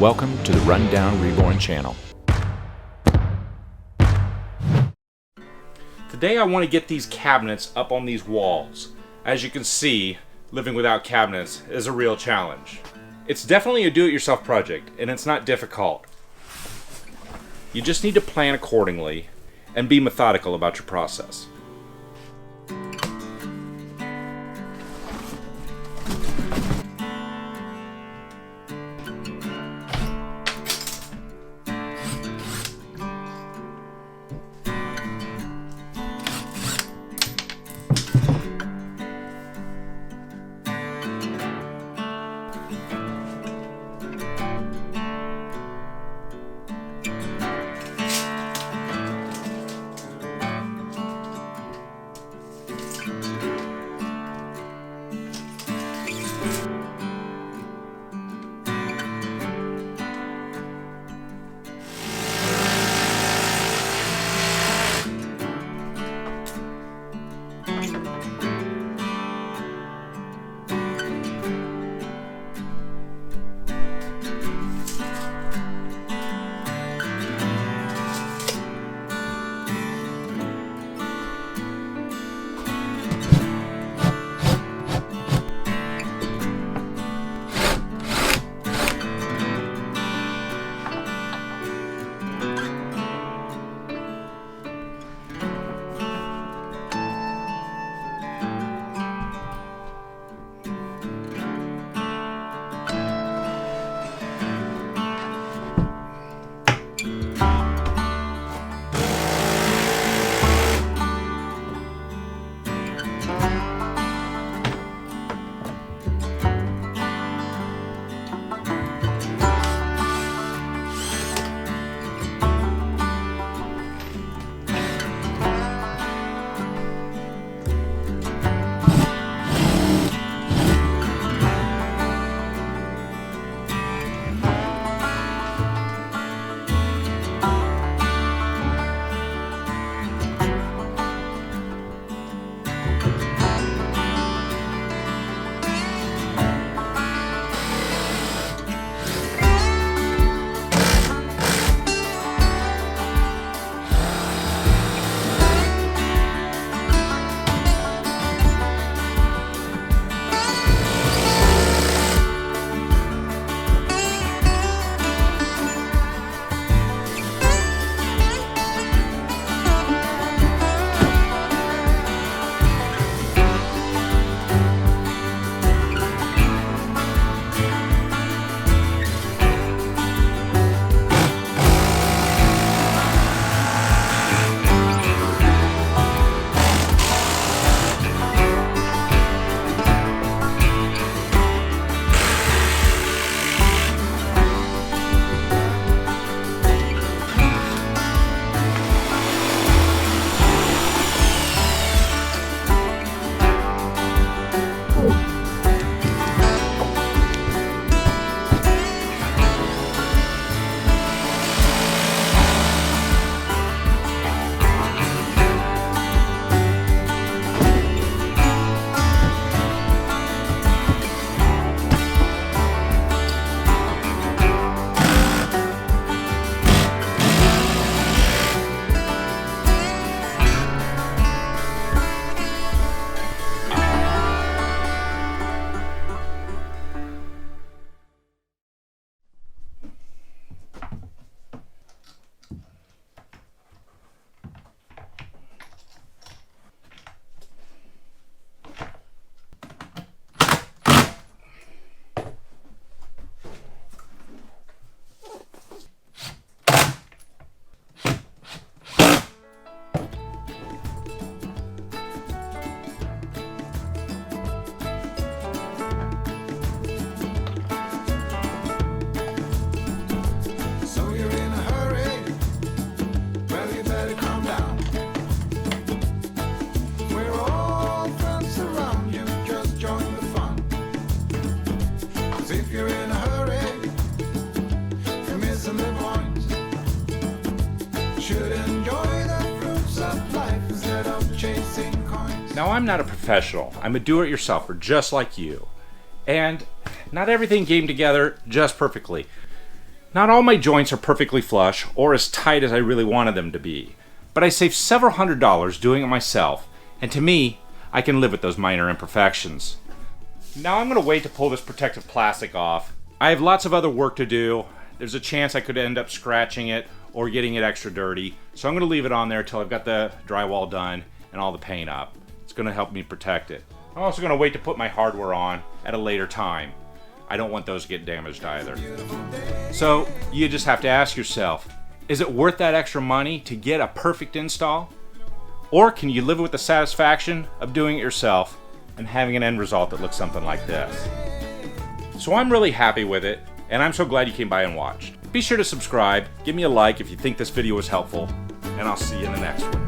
Welcome to the Rundown Reborn channel. Today I want to get these cabinets up on these walls. As you can see, living without cabinets is a real challenge. It's definitely a do-it-yourself project, and it's not difficult. You just need to plan accordingly and be methodical about your process. Now, I'm not a professional. I'm a do-it-yourselfer just like you. And not everything came together just perfectly. Not all my joints are perfectly flush or as tight as I really wanted them to be, but I saved several $100s doing it myself, and to me, I can live with those minor imperfections. Now I'm going to wait to pull this protective plastic off. I have lots of other work to do. There's a chance I could end up scratching it or getting it extra dirty, so I'm going to leave it on there until I've got the drywall done and all the paint up. It's going to help me protect it. I'm also going to wait to put my hardware on at a later time. I don't want those to get damaged either. So you just have to ask yourself, is it worth that extra money to get a perfect install? Or can you live with the satisfaction of doing it yourself and having an end result that looks something like this? So I'm really happy with it, and I'm so glad you came by and watched. Be sure to subscribe, give me a like if you think this video was helpful, and I'll see you in the next one.